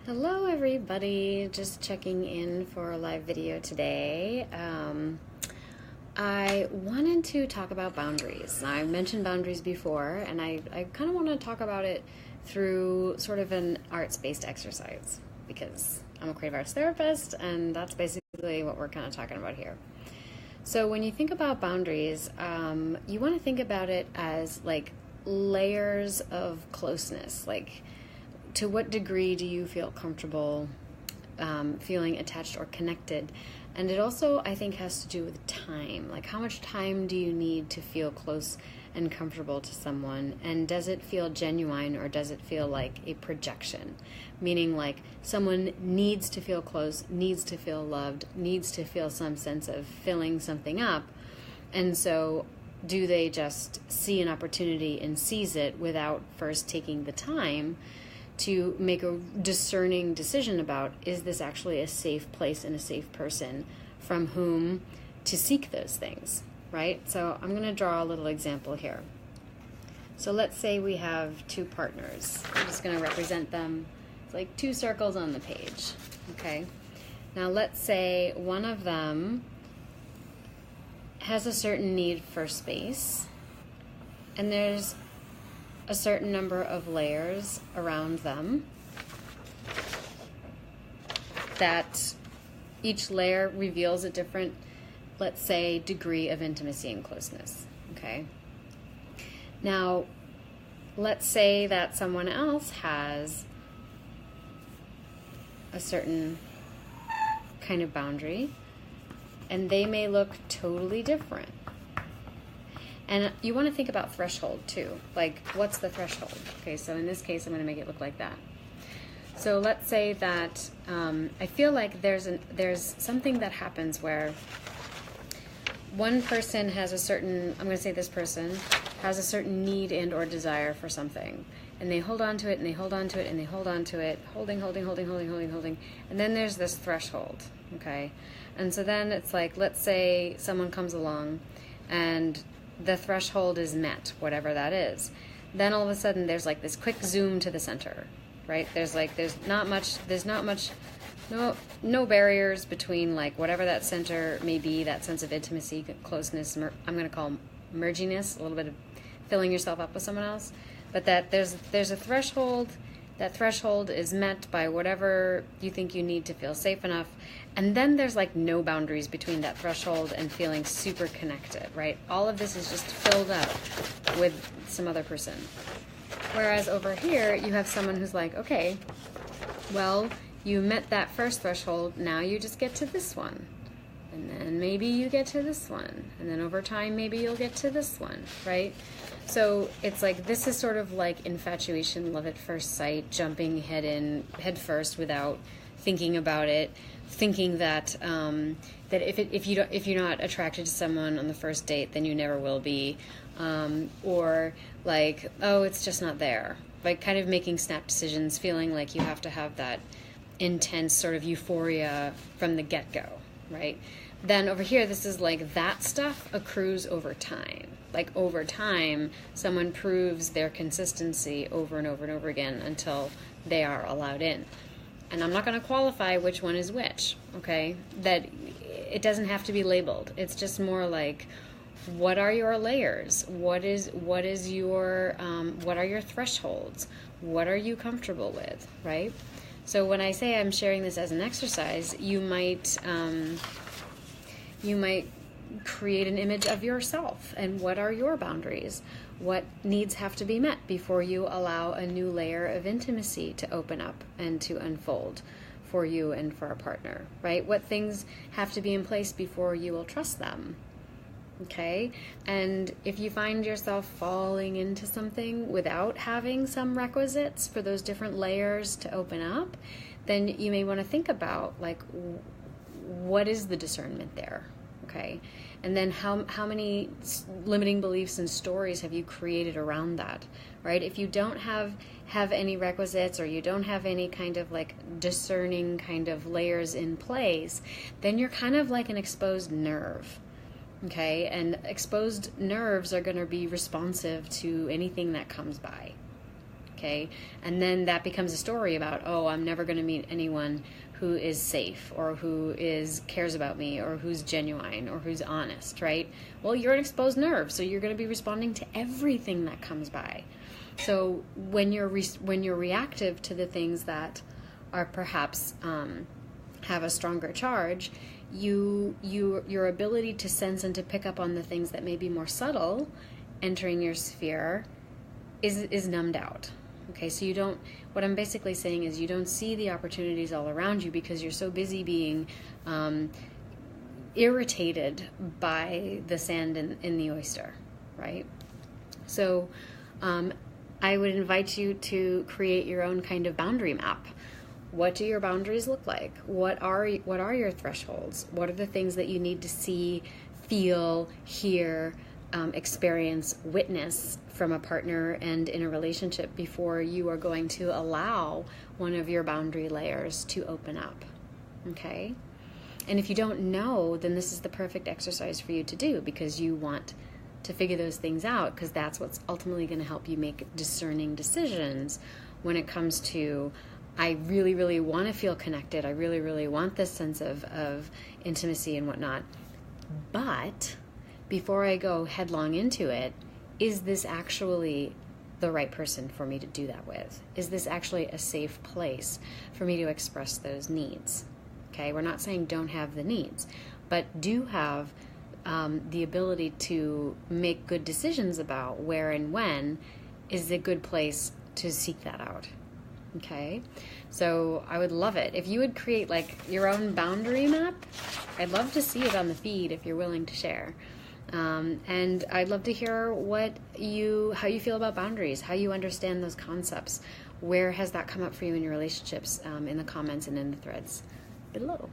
Hello everybody, just checking in for a live video today. I wanted to talk about boundaries. I mentioned boundaries before, and I kind of want to talk about it through sort of an arts-based exercise, because I'm a creative arts therapist, and that's basically what we're kind of talking about here. So when you think about boundaries, you want to think about it as like layers of closeness, like to what degree do you feel comfortable feeling attached or connected? And it also, I think, has to do with time. Like, how much time do you need to feel close and comfortable to someone? And does it feel genuine, or does it feel like a projection? Meaning, like, someone needs to feel close, needs to feel loved, needs to feel some sense of filling something up. And so do they just see an opportunity and seize it without first taking the time to make a discerning decision about, is this actually a safe place and a safe person from whom to seek those things, right? So I'm going to draw a little example here. So let's say we have two partners. I'm just going to represent them. It's like two circles on the page, okay? Now let's say one of them has a certain need for space, and there's a certain number of layers around them that each layer reveals a different, let's say, degree of intimacy and closeness, okay? Now, let's say that someone else has a certain kind of boundary, and they may look totally different. And you want to think about threshold too. Like, what's the threshold? Okay, so in this case, I'm going to make it look like that. So let's say that I feel like there's something that happens where one person has a certain, I'm going to say this person has a certain need and or desire for something. And they hold on to it, and they hold on to it, and they hold on to it, holding. And then there's this threshold, okay? And so then it's like, let's say someone comes along and the threshold is met, whatever that is. Then all of a sudden there's like this quick zoom to the center, right? There's no barriers between like whatever that center may be, that sense of intimacy, closeness, I'm going to call merginess, a little bit of filling yourself up with someone else. But that there's a threshold. That threshold is met by whatever you think you need to feel safe enough. And then there's like no boundaries between that threshold and feeling super connected, right? All of this is just filled up with some other person. Whereas over here, you have someone who's like, okay, well, you met that first threshold, now you just get to this one. And then maybe you get to this one. And then over time, maybe you'll get to this one, right? So it's like, this is sort of like infatuation, love at first sight, jumping head first without thinking about it, thinking that that if you're not attracted to someone on the first date, then you never will be, or like, oh, it's just not there. Like kind of making snap decisions, feeling like you have to have that intense sort of euphoria from the get-go, right? Then over here, this is like that stuff accrues over time. Like over time, someone proves their consistency over and over and over again until they are allowed in. And I'm not going to qualify which one is which, okay? That it doesn't have to be labeled. It's just more like, what are your layers? What are your thresholds? What are you comfortable with, right? So when I say I'm sharing this as an exercise, you might create an image of yourself and what are your boundaries? What needs have to be met before you allow a new layer of intimacy to open up and to unfold for you and for a partner, right? What things have to be in place before you will trust them, okay? And if you find yourself falling into something without having some requisites for those different layers to open up, then you may want to think about, like, what is the discernment there? Okay, and then how many limiting beliefs and stories have you created around that, right? If you don't have any requisites, or you don't have any kind of like discerning kind of layers in place, then you're kind of like an exposed nerve, okay? And exposed nerves are going to be responsive to anything that comes by, Okay, and then that becomes a story about, oh, I'm never going to meet anyone who is safe or who cares about me or who's genuine or who's honest, right? Well, you're an exposed nerve, so you're going to be responding to everything that comes by. So when you're reactive to the things that are perhaps have a stronger charge, your ability to sense and to pick up on the things that may be more subtle entering your sphere is numbed out. Okay, so what I'm basically saying is you don't see the opportunities all around you because you're so busy being irritated by the sand in the oyster, right? So I would invite you to create your own kind of boundary map. What do your boundaries look like? What are your thresholds? What are the things that you need to see, feel, hear, experience, witness from a partner and in a relationship before you are going to allow one of your boundary layers to open up? Okay? And if you don't know, then this is the perfect exercise for you to do, because you want to figure those things out, because that's what's ultimately going to help you make discerning decisions when it comes to, I really, really want to feel connected. I really, really want this sense of intimacy and whatnot. But before I go headlong into it, is this actually the right person for me to do that with? Is this actually a safe place for me to express those needs? Okay, we're not saying don't have the needs, but do have the ability to make good decisions about where and when is a good place to seek that out. Okay, so I would love it if you would create like your own boundary map. I'd love to see it on the feed if you're willing to share. And I'd love to hear how you feel about boundaries, how you understand those concepts. Where has that come up for you in your relationships, in the comments and in the threads below.